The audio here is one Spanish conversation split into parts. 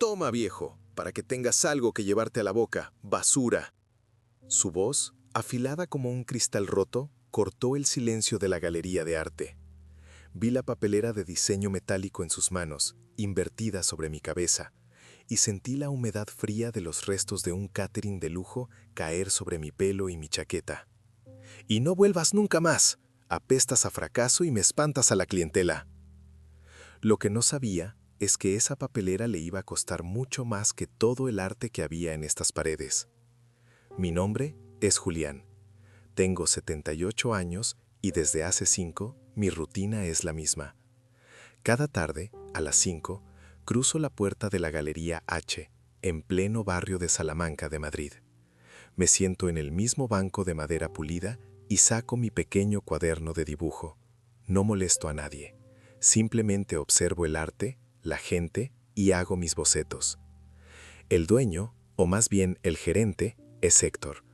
Toma, viejo, para que tengas algo que llevarte a la boca, basura. Su voz, afilada como un cristal roto, cortó el silencio de la galería de arte. Vi la papelera de diseño metálico en sus manos, invertida sobre mi cabeza, y sentí la humedad fría de los restos de un catering de lujo caer sobre mi pelo y mi chaqueta. Y no vuelvas nunca más. Apestas a fracaso y me espantas a la clientela. Lo que no sabía es que esa papelera le iba a costar mucho más que todo el arte que había en estas paredes. Mi nombre es Julián. Tengo 78 años y desde hace 5 mi rutina es la misma. Cada tarde, a las 5, cruzo la puerta de la Galería H, en pleno barrio de Salamanca de Madrid. Me siento en el mismo banco de madera pulida y saco mi pequeño cuaderno de dibujo. No molesto a nadie. Simplemente observo el arte, la gente y hago mis bocetos. El dueño, o más bien el gerente, es Héctor,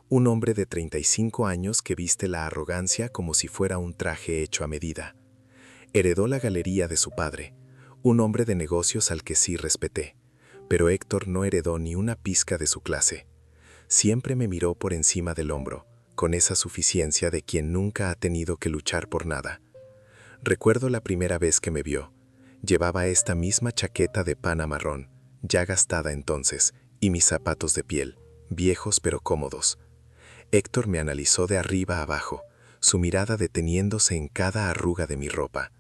un hombre de 35 años que viste la arrogancia como si fuera un traje hecho a medida. Heredó la galería de su padre, un hombre de negocios al que sí respeté, pero Héctor no heredó ni una pizca de su clase. Siempre me miró por encima del hombro, con esa suficiencia de quien nunca ha tenido que luchar por nada. Recuerdo la primera vez que me vio. Llevaba esta misma chaqueta de pana marrón, ya gastada entonces, y mis zapatos de piel, viejos pero cómodos. Héctor me analizó de arriba a abajo, su mirada deteniéndose en cada arruga de mi ropa.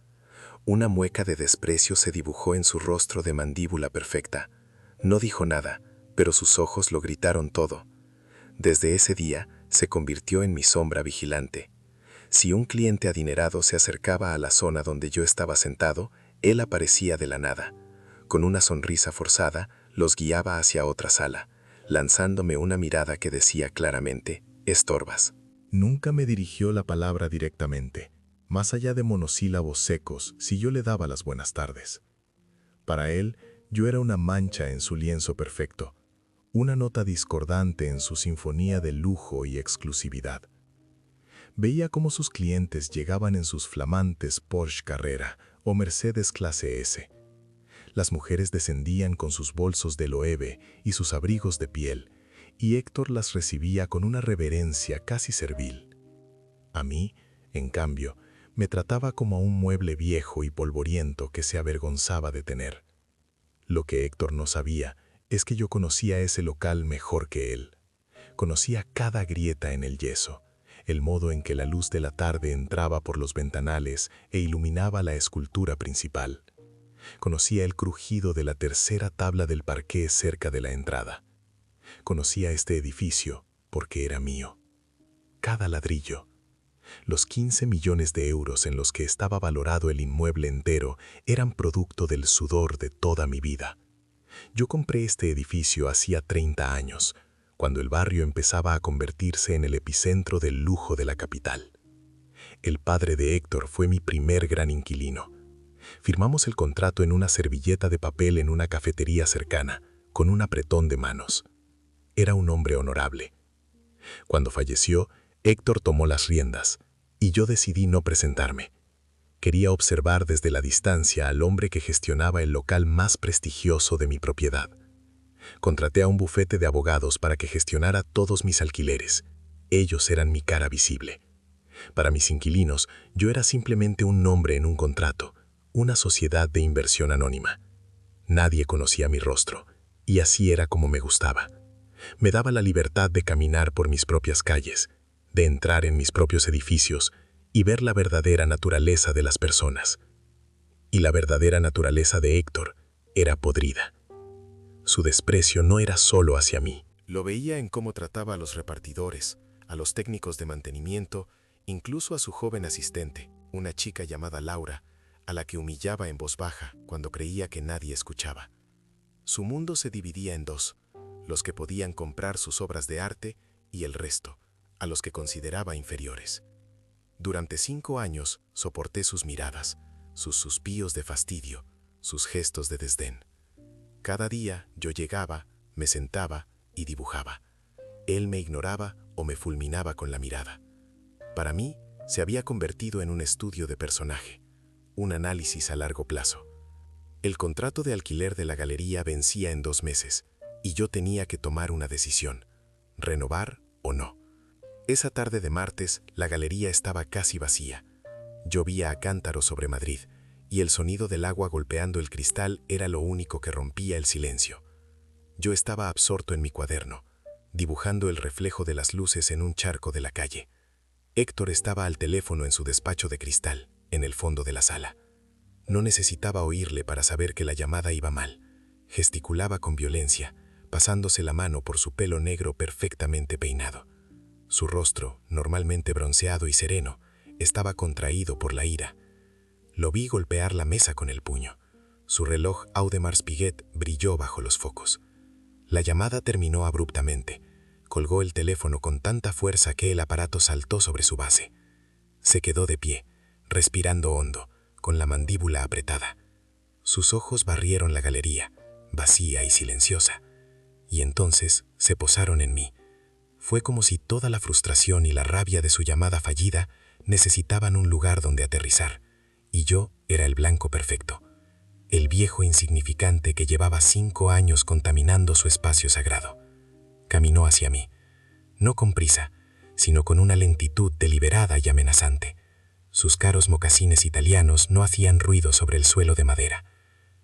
Una mueca de desprecio se dibujó en su rostro de mandíbula perfecta. No dijo nada, pero sus ojos lo gritaron todo. Desde ese día se convirtió en mi sombra vigilante. Si un cliente adinerado se acercaba a la zona donde yo estaba sentado, él aparecía de la nada. Con una sonrisa forzada, los guiaba hacia otra sala, lanzándome una mirada que decía claramente: estorbas. Nunca me dirigió la palabra directamente, más allá de monosílabos secos, si yo le daba las buenas tardes. Para él, yo era una mancha en su lienzo perfecto, una nota discordante en su sinfonía de lujo y exclusividad. Veía cómo sus clientes llegaban en sus flamantes Porsche Carrera o Mercedes Clase S. Las mujeres descendían con sus bolsos de Loewe y sus abrigos de piel, y Héctor las recibía con una reverencia casi servil. A mí, en cambio, me trataba como a un mueble viejo y polvoriento que se avergonzaba de tener. Lo que Héctor no sabía es que yo conocía ese local mejor que él. Conocía cada grieta en el yeso, el modo en que la luz de la tarde entraba por los ventanales e iluminaba la escultura principal. Conocía el crujido de la tercera tabla del parqué cerca de la entrada. Conocía este edificio porque era mío. Cada ladrillo. Los 15 millones de euros en los que estaba valorado el inmueble entero eran producto del sudor de toda mi vida. Yo compré este edificio hacía 30 años, cuando el barrio empezaba a convertirse en el epicentro del lujo de la capital. El padre de Héctor fue mi primer gran inquilino. Firmamos el contrato en una servilleta de papel en una cafetería cercana, con un apretón de manos. Era un hombre honorable. Cuando falleció, Héctor tomó las riendas, y yo decidí no presentarme. Quería observar desde la distancia al hombre que gestionaba el local más prestigioso de mi propiedad. Contraté a un bufete de abogados para que gestionara todos mis alquileres. Ellos eran mi cara visible. Para mis inquilinos, yo era simplemente un nombre en un contrato, una sociedad de inversión anónima. Nadie conocía mi rostro, y así era como me gustaba. Me daba la libertad de caminar por mis propias calles, de entrar en mis propios edificios y ver la verdadera naturaleza de las personas. Y la verdadera naturaleza de Héctor era podrida. Su desprecio no era solo hacia mí. Lo veía en cómo trataba a los repartidores, a los técnicos de mantenimiento, incluso a su joven asistente, una chica llamada Laura, a la que humillaba en voz baja cuando creía que nadie escuchaba. Su mundo se dividía en dos: los que podían comprar sus obras de arte y el resto, a los que consideraba inferiores. Durante 5 años soporté sus miradas, sus suspiros de fastidio, sus gestos de desdén. Cada día yo llegaba, me sentaba y dibujaba. Él me ignoraba o me fulminaba con la mirada. Para mí, se había convertido en un estudio de personaje, un análisis a largo plazo. El contrato de alquiler de la galería vencía en 2 meses, y yo tenía que tomar una decisión, renovar o no. Esa tarde de martes, la galería estaba casi vacía. Llovía a cántaros sobre Madrid, y el sonido del agua golpeando el cristal era lo único que rompía el silencio. Yo estaba absorto en mi cuaderno, dibujando el reflejo de las luces en un charco de la calle. Héctor estaba al teléfono en su despacho de cristal, en el fondo de la sala. No necesitaba oírle para saber que la llamada iba mal. Gesticulaba con violencia, pasándose la mano por su pelo negro perfectamente peinado. Su rostro, normalmente bronceado y sereno, estaba contraído por la ira. Lo vi golpear la mesa con el puño. Su reloj Audemars Piguet brilló bajo los focos. La llamada terminó abruptamente. Colgó el teléfono con tanta fuerza que el aparato saltó sobre su base. Se quedó de pie, respirando hondo, con la mandíbula apretada. Sus ojos barrieron la galería, vacía y silenciosa, y entonces se posaron en mí. Fue como si toda la frustración y la rabia de su llamada fallida necesitaban un lugar donde aterrizar, y yo era el blanco perfecto, el viejo insignificante que llevaba 5 años contaminando su espacio sagrado. Caminó hacia mí, no con prisa, sino con una lentitud deliberada y amenazante. Sus caros mocasines italianos no hacían ruido sobre el suelo de madera.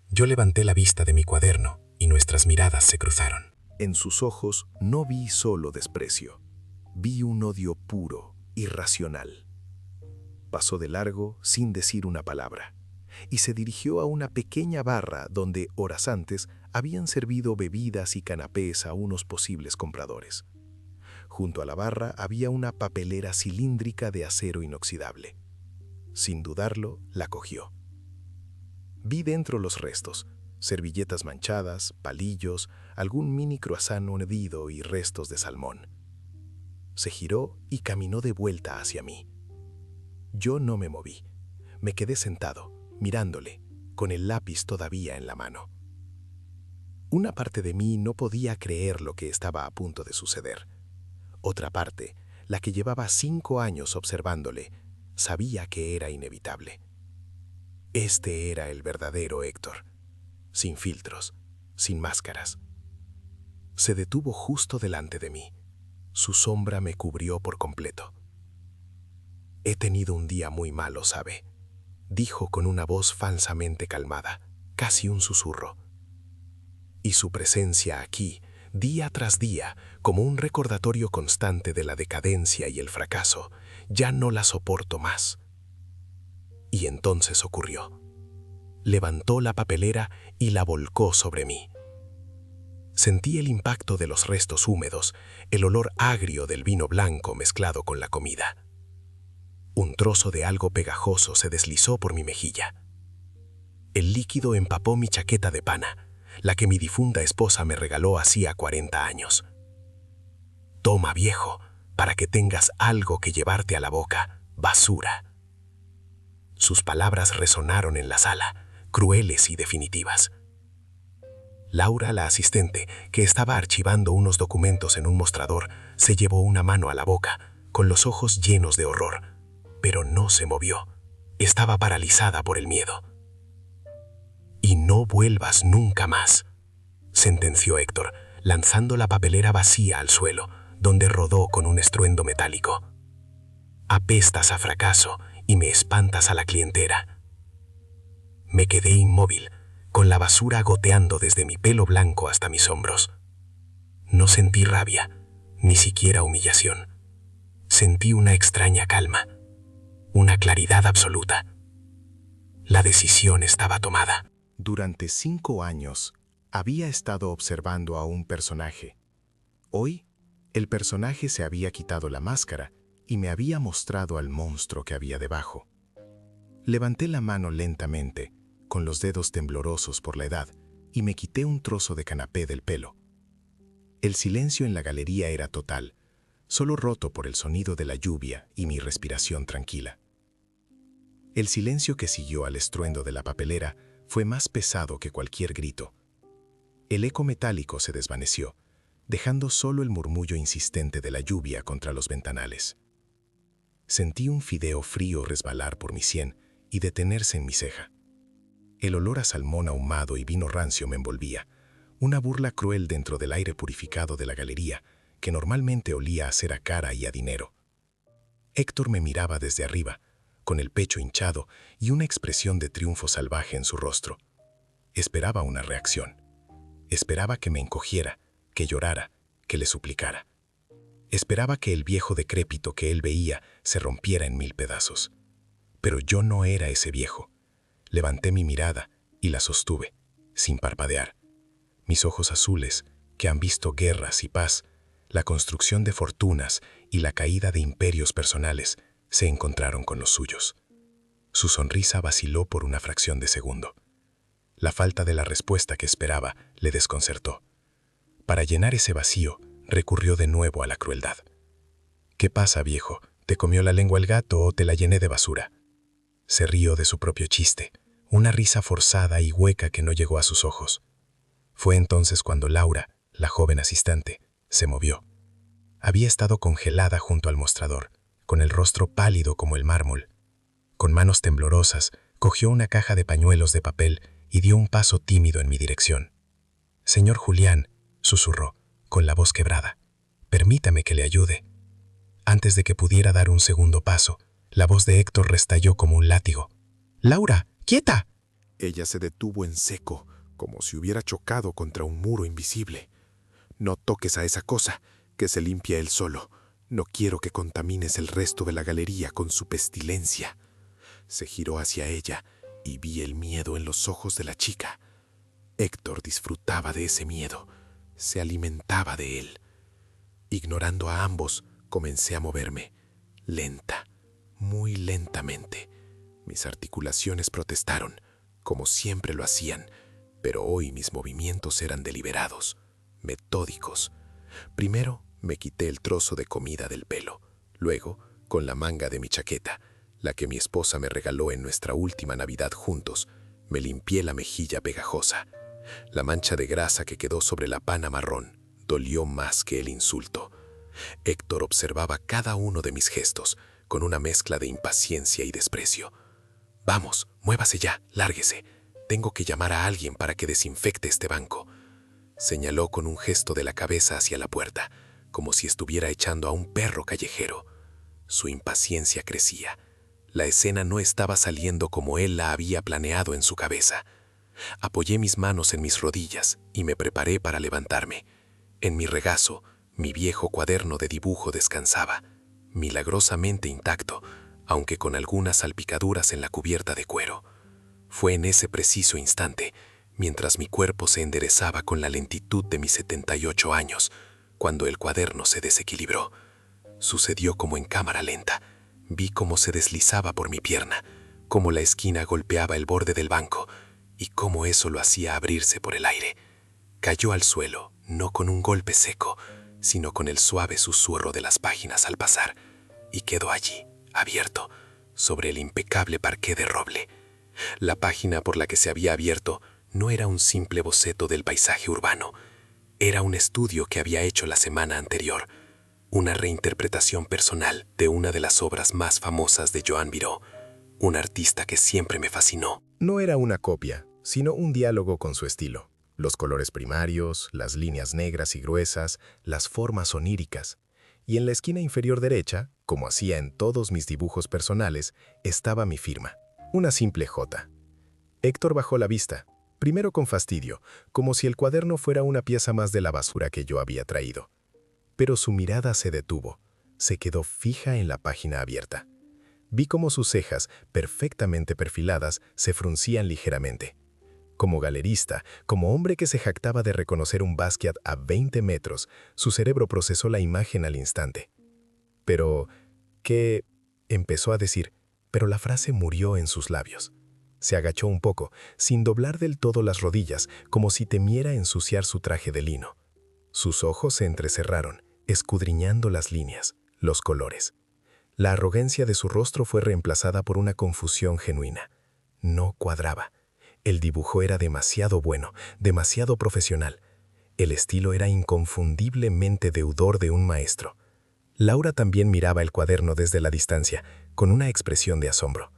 Yo levanté la vista de mi cuaderno y nuestras miradas se cruzaron. En sus ojos no vi solo desprecio, vi un odio puro, irracional. Pasó de largo sin decir una palabra, y se dirigió a una pequeña barra donde, horas antes, habían servido bebidas y canapés a unos posibles compradores. Junto a la barra había una papelera cilíndrica de acero inoxidable. Sin dudarlo, la cogió. Vi dentro los restos, servilletas manchadas, palillos, algún mini croissant hundido y restos de salmón. Se giró y caminó de vuelta hacia mí. Yo no me moví. Me quedé sentado, mirándole, con el lápiz todavía en la mano. Una parte de mí no podía creer lo que estaba a punto de suceder. Otra parte, la que llevaba 5 años observándole, sabía que era inevitable. Este era el verdadero Héctor, sin filtros, sin máscaras. Se detuvo justo delante de mí. Su sombra me cubrió por completo. «He tenido un día muy malo, ¿sabe?», dijo con una voz falsamente calmada, casi un susurro. Y su presencia aquí, día tras día, como un recordatorio constante de la decadencia y el fracaso, ya no la soporto más. Y entonces ocurrió. Levantó la papelera y la volcó sobre mí. Sentí el impacto de los restos húmedos, el olor agrio del vino blanco mezclado con la comida. Un trozo de algo pegajoso se deslizó por mi mejilla. El líquido empapó mi chaqueta de pana, la que mi difunta esposa me regaló hacía 40 años. «Toma, viejo, para que tengas algo que llevarte a la boca, basura». Sus palabras resonaron en la sala, crueles y definitivas. Laura, la asistente, que estaba archivando unos documentos en un mostrador, se llevó una mano a la boca, con los ojos llenos de horror, pero no se movió. Estaba paralizada por el miedo. «Y no vuelvas nunca más», sentenció Héctor, lanzando la papelera vacía al suelo, donde rodó con un estruendo metálico. «Apestas a fracaso y me espantas a la clientela». Me quedé inmóvil, con la basura goteando desde mi pelo blanco hasta mis hombros. No sentí rabia, ni siquiera humillación. Sentí una extraña calma, una claridad absoluta. La decisión estaba tomada. Durante 5 años, había estado observando a un personaje. Hoy, el personaje se había quitado la máscara y me había mostrado al monstruo que había debajo. Levanté la mano lentamente, con los dedos temblorosos por la edad, y me quité un trozo de canapé del pelo. El silencio en la galería era total, solo roto por el sonido de la lluvia y mi respiración tranquila. El silencio que siguió al estruendo de la papelera fue más pesado que cualquier grito. El eco metálico se desvaneció, dejando solo el murmullo insistente de la lluvia contra los ventanales. Sentí un fideo frío resbalar por mi sien y detenerse en mi ceja. El olor a salmón ahumado y vino rancio me envolvía, una burla cruel dentro del aire purificado de la galería, que normalmente olía a cera cara y a dinero. Héctor me miraba desde arriba, con el pecho hinchado y una expresión de triunfo salvaje en su rostro. Esperaba una reacción. Esperaba que me encogiera, que llorara, que le suplicara. Esperaba que el viejo decrépito que él veía se rompiera en 1000 pedazos. Pero yo no era ese viejo. Levanté mi mirada y la sostuve, sin parpadear. Mis ojos azules, que han visto guerras y paz, la construcción de fortunas y la caída de imperios personales, se encontraron con los suyos. Su sonrisa vaciló por una fracción de segundo. La falta de la respuesta que esperaba le desconcertó. Para llenar ese vacío, recurrió de nuevo a la crueldad. «¿Qué pasa, viejo? ¿Te comió la lengua el gato o te la llené de basura?» Se rió de su propio chiste, una risa forzada y hueca que no llegó a sus ojos. Fue entonces cuando Laura, la joven asistente, se movió. Había estado congelada junto al mostrador, con el rostro pálido como el mármol. Con manos temblorosas, cogió una caja de pañuelos de papel y dio un paso tímido en mi dirección. «Señor Julián», susurró, con la voz quebrada, «permítame que le ayude». Antes de que pudiera dar un segundo paso, la voz de Héctor restalló como un látigo. «¡Laura, quieta!». Ella se detuvo en seco, como si hubiera chocado contra un muro invisible. «No toques a esa cosa, que se limpia él solo. No quiero que contamines el resto de la galería con su pestilencia». Se giró hacia ella y vi el miedo en los ojos de la chica. Héctor disfrutaba de ese miedo, se alimentaba de él. Ignorando a ambos, comencé a moverme, lenta, muy lentamente. Mis articulaciones protestaron, como siempre lo hacían, pero hoy mis movimientos eran deliberados, metódicos. Primero me quité el trozo de comida del pelo, luego, con la manga de mi chaqueta, la que mi esposa me regaló en nuestra última Navidad juntos, me limpié la mejilla pegajosa. La mancha de grasa que quedó sobre la pana marrón dolió más que el insulto. Héctor observaba cada uno de mis gestos con una mezcla de impaciencia y desprecio. «Vamos, muévase ya, lárguese. Tengo que llamar a alguien para que desinfecte este banco», señaló con un gesto de la cabeza hacia la puerta, como si estuviera echando a un perro callejero. Su impaciencia crecía. La escena no estaba saliendo como él la había planeado en su cabeza. Apoyé mis manos en mis rodillas y me preparé para levantarme. En mi regazo, mi viejo cuaderno de dibujo descansaba, milagrosamente intacto, aunque con algunas salpicaduras en la cubierta de cuero. Fue en ese preciso instante, mientras mi cuerpo se enderezaba con la lentitud de mis 78 años, cuando el cuaderno se desequilibró. Sucedió como en cámara lenta. Vi cómo se deslizaba por mi pierna, cómo la esquina golpeaba el borde del banco y cómo eso lo hacía abrirse por el aire. Cayó al suelo, no con un golpe seco, sino con el suave susurro de las páginas al pasar, y quedó allí, abierto, sobre el impecable parqué de roble. La página por la que se había abierto no era un simple boceto del paisaje urbano, era un estudio que había hecho la semana anterior, una reinterpretación personal de una de las obras más famosas de Joan Miró, un artista que siempre me fascinó. No era una copia, sino un diálogo con su estilo. Los colores primarios, las líneas negras y gruesas, las formas oníricas. Y en la esquina inferior derecha, como hacía en todos mis dibujos personales, estaba mi firma, una simple J. Héctor bajó la vista, primero con fastidio, como si el cuaderno fuera una pieza más de la basura que yo había traído. Pero su mirada se detuvo, se quedó fija en la página abierta. Vi cómo sus cejas, perfectamente perfiladas, se fruncían ligeramente. Como galerista, como hombre que se jactaba de reconocer un Basquiat a 20 metros, su cerebro procesó la imagen al instante. «Pero, ¿qué?», empezó a decir, pero la frase murió en sus labios. Se agachó un poco, sin doblar del todo las rodillas, como si temiera ensuciar su traje de lino. Sus ojos se entrecerraron, escudriñando las líneas, los colores. La arrogancia de su rostro fue reemplazada por una confusión genuina. No cuadraba. El dibujo era demasiado bueno, demasiado profesional. El estilo era inconfundiblemente deudor de un maestro. Laura también miraba el cuaderno desde la distancia, con una expresión de asombro.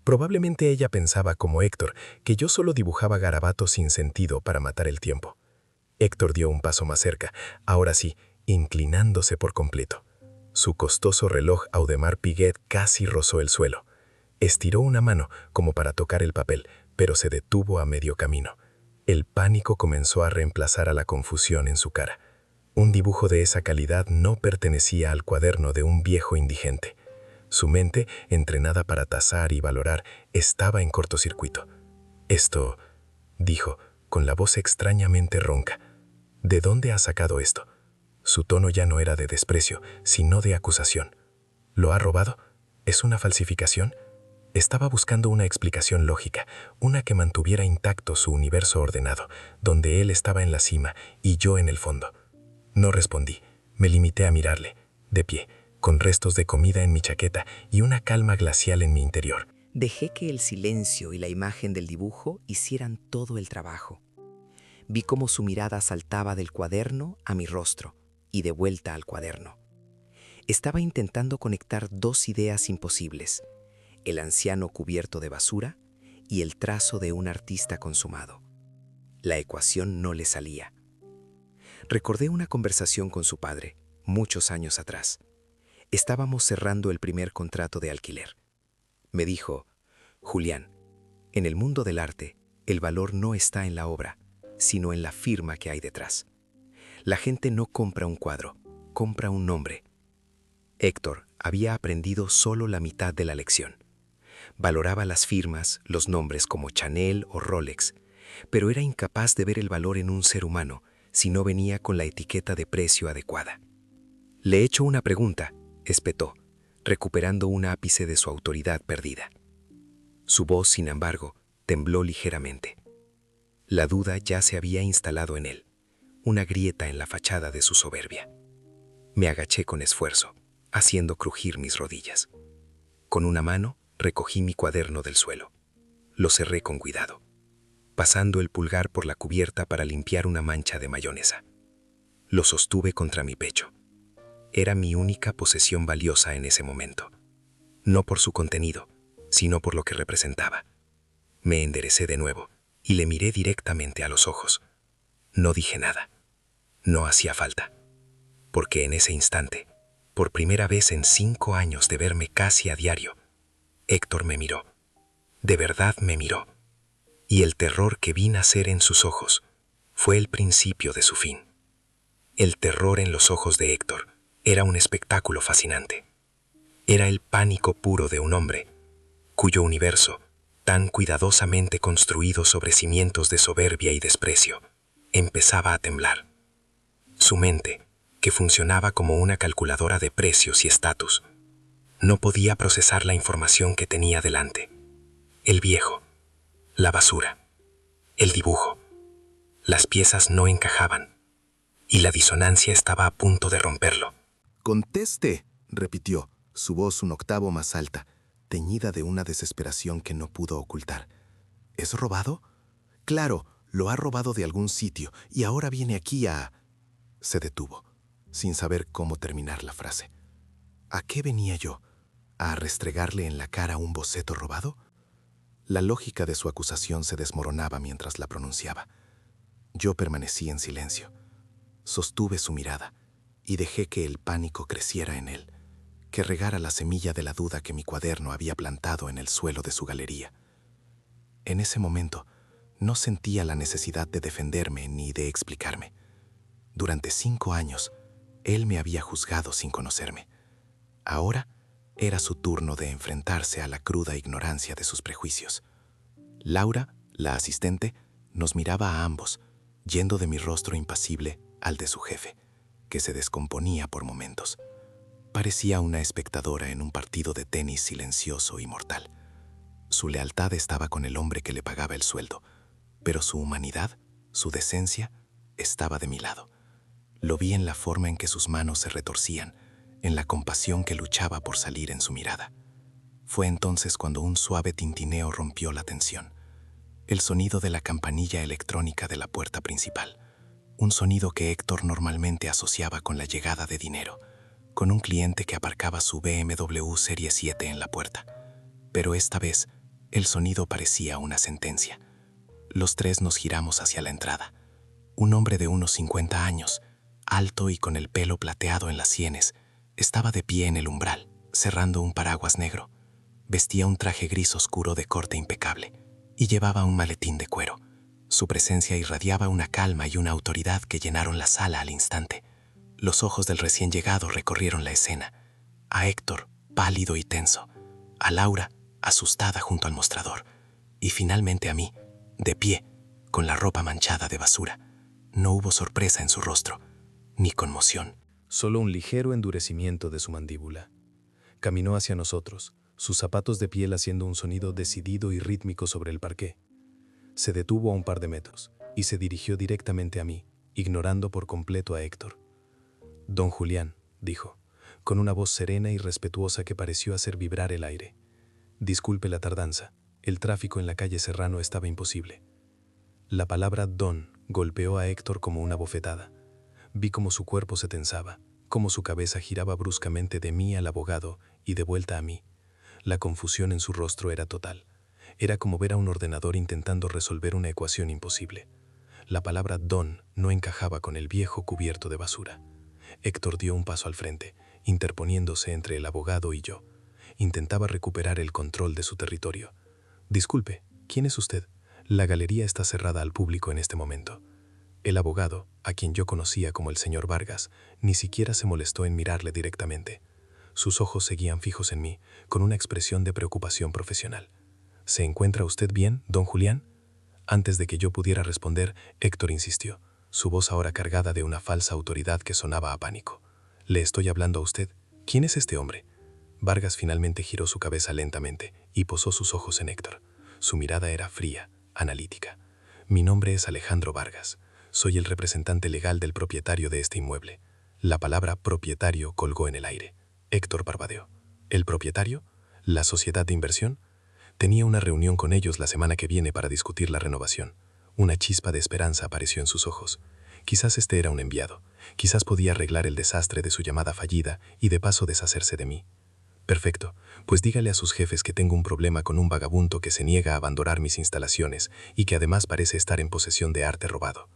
Probablemente ella pensaba como Héctor, que yo solo dibujaba garabatos sin sentido para matar el tiempo. Héctor dio un paso más cerca, ahora sí, inclinándose por completo. Su costoso reloj Audemars Piguet casi rozó el suelo. Estiró una mano como para tocar el papel, pero se detuvo a medio camino. El pánico comenzó a reemplazar a la confusión en su cara. Un dibujo de esa calidad no pertenecía al cuaderno de un viejo indigente. Su mente, entrenada para tasar y valorar, estaba en cortocircuito. «Esto», dijo, con la voz extrañamente ronca. «¿De dónde has sacado esto?» Su tono ya no era de desprecio, sino de acusación. «¿Lo ha robado? ¿Es una falsificación?» Estaba buscando una explicación lógica, una que mantuviera intacto su universo ordenado, donde él estaba en la cima y yo en el fondo. No respondí, me limité a mirarle, de pie, con restos de comida en mi chaqueta y una calma glacial en mi interior. Dejé que el silencio y la imagen del dibujo hicieran todo el trabajo. Vi cómo su mirada saltaba del cuaderno a mi rostro y de vuelta al cuaderno. Estaba intentando conectar dos ideas imposibles: el anciano cubierto de basura y el trazo de un artista consumado. La ecuación no le salía. Recordé una conversación con su padre, muchos años atrás. Estábamos cerrando el primer contrato de alquiler. Me dijo: «Julián, en el mundo del arte, el valor no está en la obra, sino en la firma que hay detrás. La gente no compra un cuadro, compra un nombre». Héctor había aprendido solo la mitad de la lección. Valoraba las firmas, los nombres como Chanel o Rolex, pero era incapaz de ver el valor en un ser humano si no venía con la etiqueta de precio adecuada. «Le he hecho una pregunta», espetó, recuperando un ápice de su autoridad perdida. Su voz, sin embargo, tembló ligeramente. La duda ya se había instalado en él, una grieta en la fachada de su soberbia. Me agaché con esfuerzo, haciendo crujir mis rodillas. Con una mano recogí mi cuaderno del suelo. Lo cerré con cuidado, pasando el pulgar por la cubierta para limpiar una mancha de mayonesa. Lo sostuve contra mi pecho. Era mi única posesión valiosa en ese momento. No por su contenido, sino por lo que representaba. Me enderecé de nuevo y le miré directamente a los ojos. No dije nada. No hacía falta. Porque en ese instante, por primera vez en 5 años de verme casi a diario, Héctor me miró. De verdad me miró. Y el terror que vi nacer en sus ojos fue el principio de su fin. El terror en los ojos de Héctor era un espectáculo fascinante. Era el pánico puro de un hombre cuyo universo, tan cuidadosamente construido sobre cimientos de soberbia y desprecio, empezaba a temblar. Su mente, que funcionaba como una calculadora de precios y estatus, no podía procesar la información que tenía delante. El viejo, la basura, el dibujo. Las piezas no encajaban, y la disonancia estaba a punto de romperlo. «Conteste», repitió, su voz un octavo más alta, teñida de una desesperación que no pudo ocultar. «¿Es robado? Claro, lo ha robado de algún sitio y ahora viene aquí a...» Se detuvo, sin saber cómo terminar la frase. ¿A qué venía yo? ¿A restregarle en la cara un boceto robado? La lógica de su acusación se desmoronaba mientras la pronunciaba. Yo permanecí en silencio. Sostuve su mirada y dejé que el pánico creciera en él, que regara la semilla de la duda que mi cuaderno había plantado en el suelo de su galería. En ese momento, no sentía la necesidad de defenderme ni de explicarme. Durante 5 años, él me había juzgado sin conocerme. Ahora era su turno de enfrentarse a la cruda ignorancia de sus prejuicios. Laura, la asistente, nos miraba a ambos, yendo de mi rostro impasible al de su jefe, que se descomponía por momentos. Parecía una espectadora en un partido de tenis silencioso y mortal. Su lealtad estaba con el hombre que le pagaba el sueldo, pero su humanidad, su decencia, estaba de mi lado. Lo vi en la forma en que sus manos se retorcían, en la compasión que luchaba por salir en su mirada. Fue entonces cuando un suave tintineo rompió la tensión. El sonido de la campanilla electrónica de la puerta principal. Un sonido que Héctor normalmente asociaba con la llegada de dinero, con un cliente que aparcaba su BMW Serie 7 en la puerta. Pero esta vez El sonido parecía una sentencia. Los tres nos giramos hacia la entrada. Un hombre de unos 50 años, alto y con el pelo plateado en las sienes, estaba de pie en el umbral, cerrando un paraguas negro. Vestía un traje gris oscuro de corte impecable y llevaba un maletín de cuero. Su presencia irradiaba una calma y una autoridad que llenaron la sala al instante. Los ojos del recién llegado recorrieron la escena. A Héctor, pálido y tenso. A Laura, asustada junto al mostrador. Y finalmente a mí, de pie, con la ropa manchada de basura. No hubo sorpresa en su rostro, ni conmoción. Solo un ligero endurecimiento de su mandíbula. Caminó hacia nosotros, sus zapatos de piel haciendo un sonido decidido y rítmico sobre el parqué. Se detuvo a un par de metros y se dirigió directamente a mí, ignorando por completo a Héctor. «Don Julián», dijo, con una voz serena y respetuosa que pareció hacer vibrar el aire. «Disculpe la tardanza, el tráfico en la calle Serrano estaba imposible». La palabra «don» golpeó a Héctor como una bofetada. Vi cómo su cuerpo se tensaba, cómo su cabeza giraba bruscamente de mí al abogado y de vuelta a mí. La confusión en su rostro era total. Era como ver a un ordenador intentando resolver una ecuación imposible. La palabra «don» no encajaba con el viejo cubierto de basura. Héctor dio un paso al frente, interponiéndose entre el abogado y yo. Intentaba recuperar el control de su territorio. «Disculpe, ¿quién es usted? La galería está cerrada al público en este momento». El abogado, a quien yo conocía como el señor Vargas, ni siquiera se molestó en mirarle directamente. Sus ojos seguían fijos en mí, con una expresión de preocupación profesional. «¿Se encuentra usted bien, don Julián?». Antes de que yo pudiera responder, Héctor insistió, su voz ahora cargada de una falsa autoridad que sonaba a pánico. «Le estoy hablando a usted. ¿Quién es este hombre?». Vargas finalmente giró su cabeza lentamente y posó sus ojos en Héctor. Su mirada era fría, analítica. «Mi nombre es Alejandro Vargas. Soy el representante legal del propietario de este inmueble». La palabra propietario colgó en el aire. Héctor parpadeó. ¿El propietario? ¿La sociedad de inversión? Tenía una reunión con ellos la semana que viene para discutir la renovación. Una chispa de esperanza apareció en sus ojos. Quizás este era un enviado. Quizás podía arreglar el desastre de su llamada fallida y de paso deshacerse de mí. «Perfecto, pues dígale a sus jefes que tengo un problema con un vagabundo que se niega a abandonar mis instalaciones y que además parece estar en posesión de arte robado».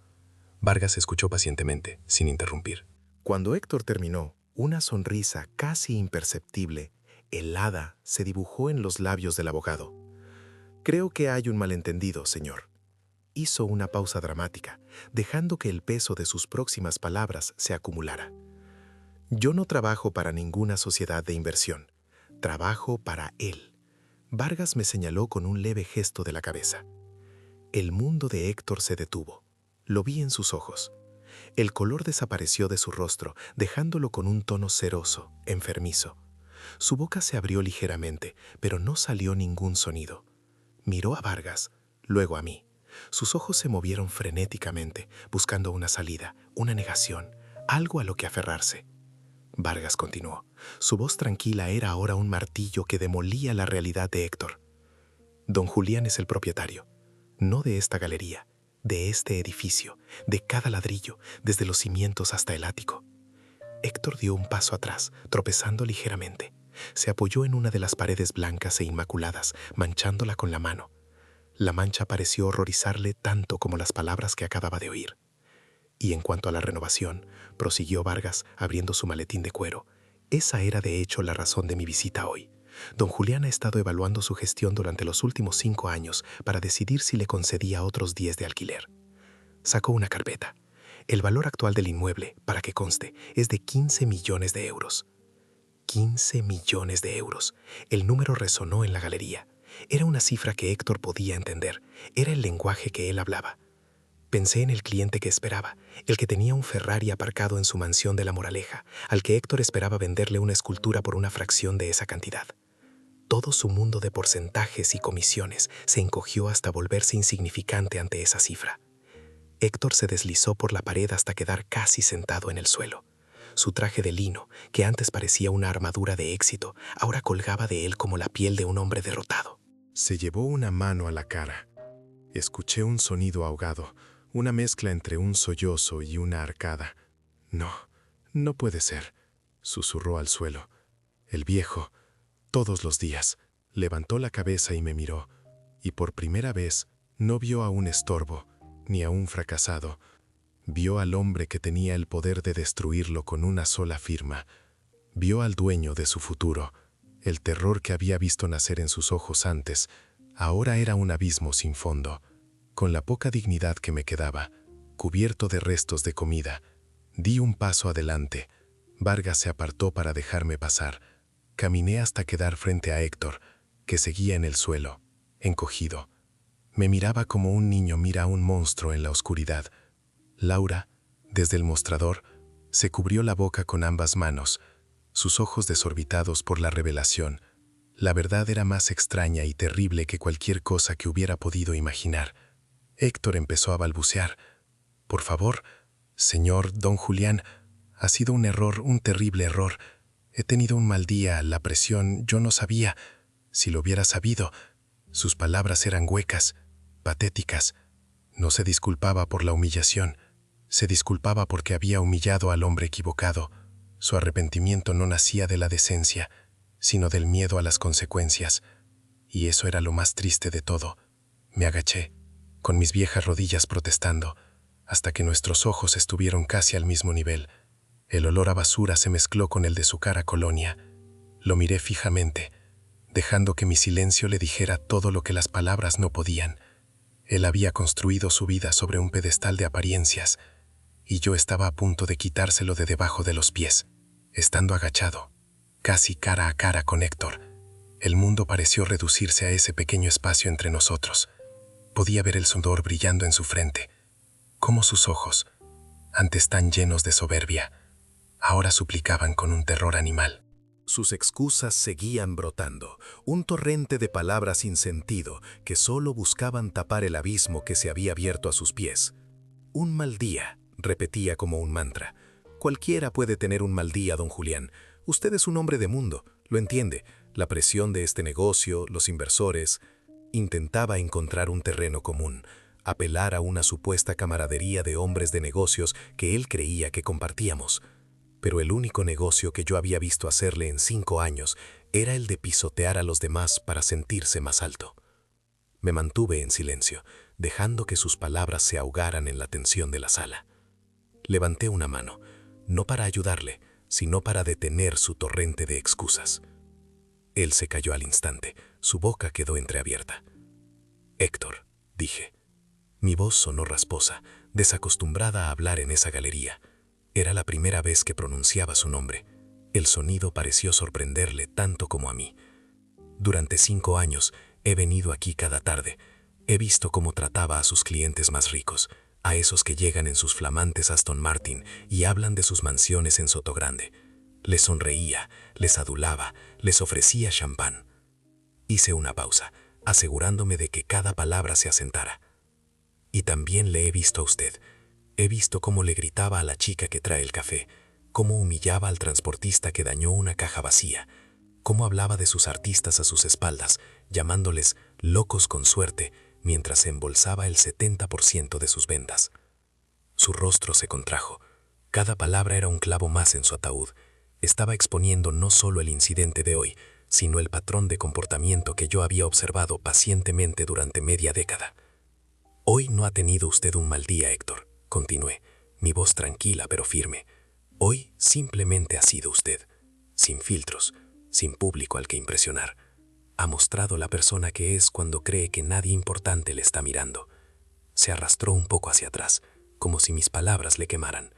Vargas escuchó pacientemente, sin interrumpir. Cuando Héctor terminó, una sonrisa casi imperceptible, helada, se dibujó en los labios del abogado. «Creo que hay un malentendido, señor». Hizo una pausa dramática, dejando que el peso de sus próximas palabras se acumulara. «Yo no trabajo para ninguna sociedad de inversión. Trabajo para él». Vargas me señaló con un leve gesto de la cabeza. El mundo de Héctor se detuvo. Lo vi en sus ojos. El color desapareció de su rostro, dejándolo con un tono ceroso, enfermizo. Su boca se abrió ligeramente, pero no salió ningún sonido. Miró a Vargas, luego a mí. Sus ojos se movieron frenéticamente, buscando una salida, una negación, algo a lo que aferrarse. Vargas continuó. Su voz tranquila era ahora un martillo que demolía la realidad de Héctor. «Don Julián es el propietario, no de esta galería, de este edificio, de cada ladrillo, desde los cimientos hasta el ático». Héctor dio un paso atrás, tropezando ligeramente. Se apoyó en una de las paredes blancas e inmaculadas, manchándola con la mano. La mancha pareció horrorizarle tanto como las palabras que acababa de oír. «Y en cuanto a la renovación», prosiguió Vargas, abriendo su maletín de cuero, «esa era de hecho la razón de mi visita hoy. Don Julián ha estado evaluando su gestión durante los últimos 5 años para decidir si le concedía otros 10 de alquiler. Sacó una carpeta. El valor actual del inmueble, para que conste, es de 15 millones de euros. 15 millones de euros. El número resonó en la galería. Era una cifra que Héctor podía entender. Era el lenguaje que él hablaba. Pensé en el cliente que esperaba, el que tenía un Ferrari aparcado en su mansión de La Moraleja, al que Héctor esperaba venderle una escultura por una fracción de esa cantidad. Todo su mundo de porcentajes y comisiones se encogió hasta volverse insignificante ante esa cifra. Héctor se deslizó por la pared hasta quedar casi sentado en el suelo. Su traje de lino, que antes parecía una armadura de éxito, ahora colgaba de él como la piel de un hombre derrotado. Se llevó una mano a la cara. Escuché un sonido ahogado, una mezcla entre un sollozo y una arcada. «No, no puede ser», susurró al suelo. El viejo, todos los días, levantó la cabeza y me miró, y por primera vez no vio a un estorbo, ni a un fracasado. Vio al hombre que tenía el poder de destruirlo con una sola firma. Vio al dueño de su futuro. El terror que había visto nacer en sus ojos antes, ahora era un abismo sin fondo. Con la poca dignidad que me quedaba, cubierto de restos de comida, di un paso adelante. Vargas se apartó para dejarme pasar. Caminé hasta quedar frente a Héctor, que seguía en el suelo, encogido. Me miraba como un niño mira a un monstruo en la oscuridad. Laura, desde el mostrador, se cubrió la boca con ambas manos, sus ojos desorbitados por la revelación. La verdad era más extraña y terrible que cualquier cosa que hubiera podido imaginar. Héctor empezó a balbucear. «Por favor, señor don Julián, ha sido un error, un terrible error. He tenido un mal día, la presión, yo no sabía. Si lo hubiera sabido». Sus palabras eran huecas, patéticas. No se disculpaba por la humillación. Se disculpaba porque había humillado al hombre equivocado. Su arrepentimiento no nacía de la decencia, sino del miedo a las consecuencias. Y eso era lo más triste de todo. Me agaché, con mis viejas rodillas protestando, hasta que nuestros ojos estuvieron casi al mismo nivel. El olor a basura se mezcló con el de su cara colonia. Lo miré fijamente, dejando que mi silencio le dijera todo lo que las palabras no podían. Él había construido su vida sobre un pedestal de apariencias, y yo estaba a punto de quitárselo de debajo de los pies. Estando agachado, casi cara a cara con Héctor, el mundo pareció reducirse a ese pequeño espacio entre nosotros. Podía ver el sudor brillando en su frente, como sus ojos, antes tan llenos de soberbia, ahora suplicaban con un terror animal. Sus excusas seguían brotando, un torrente de palabras sin sentido que solo buscaban tapar el abismo que se había abierto a sus pies. Un mal día, repetía como un mantra. Cualquiera puede tener un mal día, don Julián. Usted es un hombre de mundo, lo entiende. La presión de este negocio, los inversores. Intentaba encontrar un terreno común, apelar a una supuesta camaradería de hombres de negocios que él creía que compartíamos. Pero el único negocio que yo había visto hacerle en 5 años era el de pisotear a los demás para sentirse más alto. Me mantuve en silencio, dejando que sus palabras se ahogaran en la tensión de la sala. Levanté una mano, no para ayudarle, sino para detener su torrente de excusas. Él se calló al instante, su boca quedó entreabierta. «Héctor», dije. Mi voz sonó rasposa, desacostumbrada a hablar en esa galería. Era la primera vez que pronunciaba su nombre. El sonido pareció sorprenderle tanto como a mí. Durante 5 años he venido aquí cada tarde. He visto cómo trataba a sus clientes más ricos, a esos que llegan en sus flamantes Aston Martin y hablan de sus mansiones en Sotogrande. Les sonreía, les adulaba, les ofrecía champán. Hice una pausa, asegurándome de que cada palabra se asentara. Y también le he visto a usted. He visto cómo le gritaba a la chica que trae el café, cómo humillaba al transportista que dañó una caja vacía, cómo hablaba de sus artistas a sus espaldas, llamándoles locos con suerte, mientras embolsaba el 70% de sus ventas. Su rostro se contrajo. Cada palabra era un clavo más en su ataúd. Estaba exponiendo no solo el incidente de hoy, sino el patrón de comportamiento que yo había observado pacientemente durante media década. «Hoy no ha tenido usted un mal día, Héctor», continué, mi voz tranquila pero firme. «Hoy simplemente ha sido usted, sin filtros, sin público al que impresionar. Ha mostrado la persona que es cuando cree que nadie importante le está mirando». Se arrastró un poco hacia atrás, como si mis palabras le quemaran.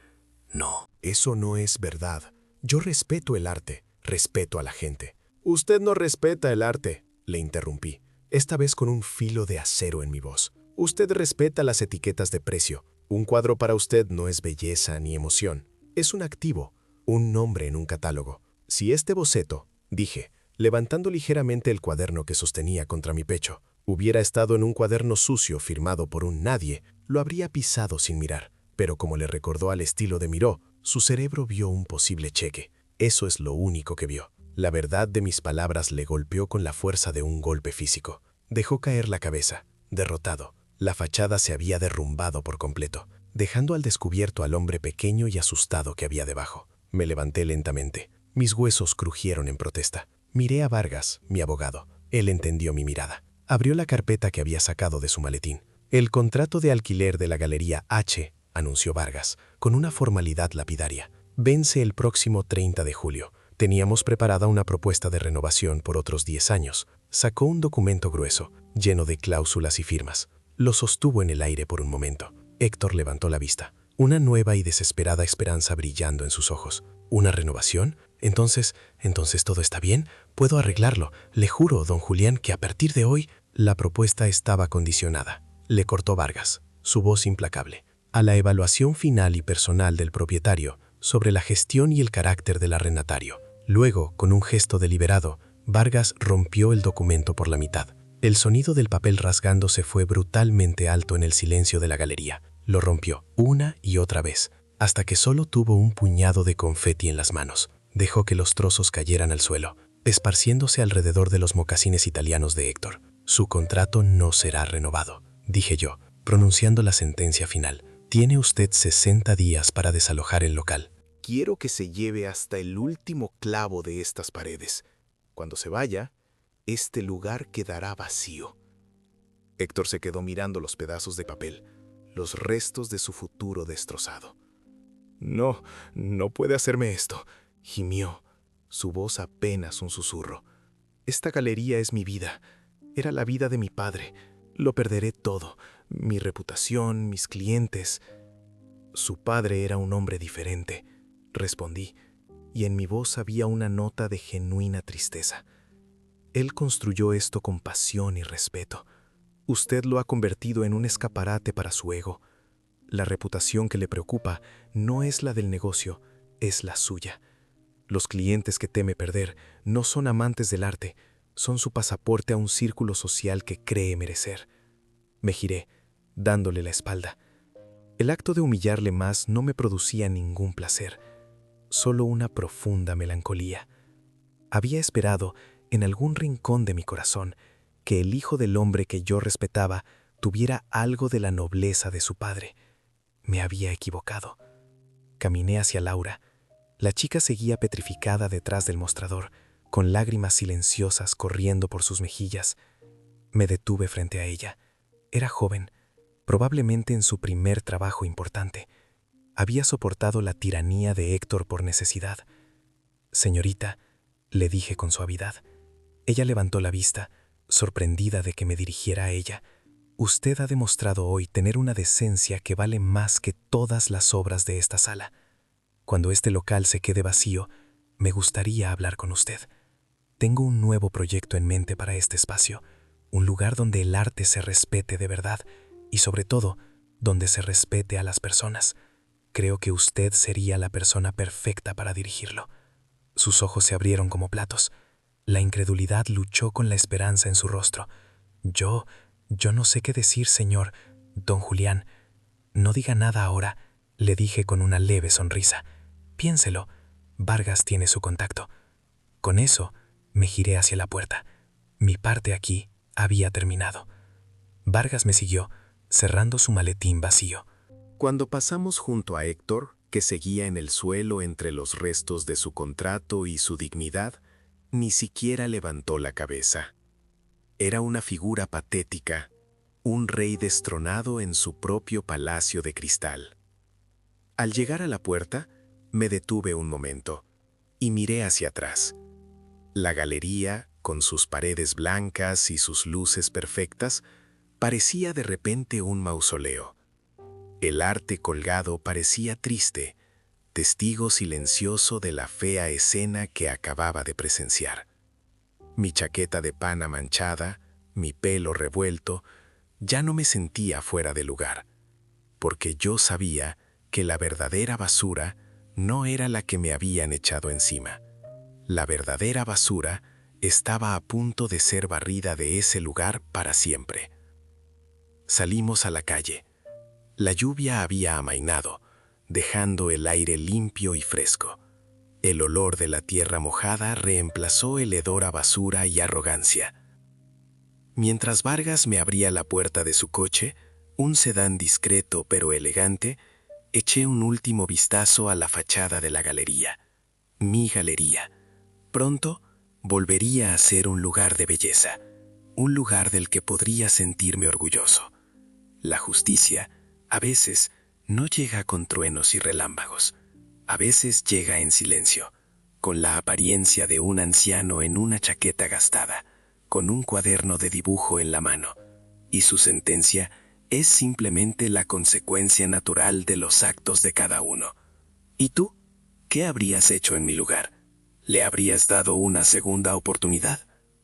«No». Eso no es verdad. Yo respeto el arte, respeto a la gente. Usted no respeta el arte, le interrumpí, esta vez con un filo de acero en mi voz. Usted respeta las etiquetas de precio. Un cuadro para usted no es belleza ni emoción. Es un activo, un nombre en un catálogo. Si este boceto, dije, levantando ligeramente el cuaderno que sostenía contra mi pecho, hubiera estado en un cuaderno sucio firmado por un nadie, lo habría pisado sin mirar. Pero como le recordó al estilo de Miró, su cerebro vio un posible cheque. Eso es lo único que vio. La verdad de mis palabras le golpeó con la fuerza de un golpe físico. Dejó caer la cabeza, derrotado. La fachada se había derrumbado por completo, dejando al descubierto al hombre pequeño y asustado que había debajo. Me levanté lentamente. Mis huesos crujieron en protesta. Miré a Vargas, mi abogado. Él entendió mi mirada. Abrió la carpeta que había sacado de su maletín. El contrato de alquiler de la Galería H, anunció Vargas, con una formalidad lapidaria. Vence el próximo 30 de julio. Teníamos preparada una propuesta de renovación por otros 10 años. Sacó un documento grueso, lleno de cláusulas y firmas. Lo sostuvo en el aire por un momento. Héctor levantó la vista. Una nueva y desesperada esperanza brillando en sus ojos. ¿Una renovación? Entonces todo está bien. Puedo arreglarlo. Le juro, don Julián, que a partir de hoy la propuesta estaba condicionada. Le cortó Vargas, su voz implacable, a la evaluación final y personal del propietario sobre la gestión y el carácter del arrendatario. Luego, con un gesto deliberado, Vargas rompió el documento por la mitad. El sonido del papel rasgándose fue brutalmente alto en el silencio de la galería. Lo rompió una y otra vez, hasta que solo tuvo un puñado de confeti en las manos. Dejó que los trozos cayeran al suelo, esparciéndose alrededor de los mocasines italianos de Héctor. Su contrato no será renovado, dije yo, pronunciando la sentencia final. Tiene usted 60 días para desalojar el local. Quiero que se lleve hasta el último clavo de estas paredes. Cuando se vaya, este lugar quedará vacío. Héctor se quedó mirando los pedazos de papel, los restos de su futuro destrozado. No, no puede hacerme esto, gimió, su voz apenas un susurro. Esta galería es mi vida, era la vida de mi padre. Lo perderé todo, mi reputación, mis clientes. Su padre era un hombre diferente, respondí, y en mi voz había una nota de genuina tristeza. Él construyó esto con pasión y respeto. Usted lo ha convertido en un escaparate para su ego. La reputación que le preocupa no es la del negocio, es la suya. Los clientes que teme perder no son amantes del arte, son su pasaporte a un círculo social que cree merecer. Me giré, dándole la espalda. El acto de humillarle más no me producía ningún placer, solo una profunda melancolía. Había esperado, en algún rincón de mi corazón, que el hijo del hombre que yo respetaba tuviera algo de la nobleza de su padre. Me había equivocado. Caminé hacia Laura. La chica seguía petrificada detrás del mostrador, con lágrimas silenciosas corriendo por sus mejillas. Me detuve frente a ella. Era joven, probablemente en su primer trabajo importante. Había soportado la tiranía de Héctor por necesidad. «Señorita», le dije con suavidad. Ella levantó la vista, sorprendida de que me dirigiera a ella. «Usted ha demostrado hoy tener una decencia que vale más que todas las obras de esta sala. Cuando este local se quede vacío, me gustaría hablar con usted. Tengo un nuevo proyecto en mente para este espacio, un lugar donde el arte se respete de verdad y, sobre todo, donde se respete a las personas. Creo que usted sería la persona perfecta para dirigirlo». Sus ojos se abrieron como platos. La incredulidad luchó con la esperanza en su rostro. Yo no sé qué decir, señor. Don Julián, no diga nada ahora, le dije con una leve sonrisa. Piénselo, Vargas tiene su contacto. Con eso, me giré hacia la puerta. Mi parte aquí había terminado. Vargas me siguió, cerrando su maletín vacío. Cuando pasamos junto a Héctor, que seguía en el suelo entre los restos de su contrato y su dignidad, ni siquiera levantó la cabeza. Era una figura patética, un rey destronado en su propio palacio de cristal. Al llegar a la puerta, me detuve un momento y miré hacia atrás. La galería, con sus paredes blancas y sus luces perfectas, parecía de repente un mausoleo. El arte colgado parecía triste, testigo silencioso de la fea escena que acababa de presenciar. Mi chaqueta de pana manchada, mi pelo revuelto, ya no me sentía fuera de lugar, porque yo sabía que la verdadera basura no era la que me habían echado encima. La verdadera basura estaba a punto de ser barrida de ese lugar para siempre. Salimos a la calle. La lluvia había amainado, dejando el aire limpio y fresco. El olor de la tierra mojada reemplazó el hedor a basura y arrogancia. Mientras Vargas me abría la puerta de su coche, un sedán discreto pero elegante, eché un último vistazo a la fachada de la galería. Mi galería. Pronto volvería a ser un lugar de belleza, un lugar del que podría sentirme orgulloso. La justicia, a veces, no llega con truenos y relámpagos. A veces llega en silencio, con la apariencia de un anciano en una chaqueta gastada, con un cuaderno de dibujo en la mano, y su sentencia es simplemente la consecuencia natural de los actos de cada uno. ¿Y tú? ¿Qué habrías hecho en mi lugar? ¿Le habrías dado una segunda oportunidad?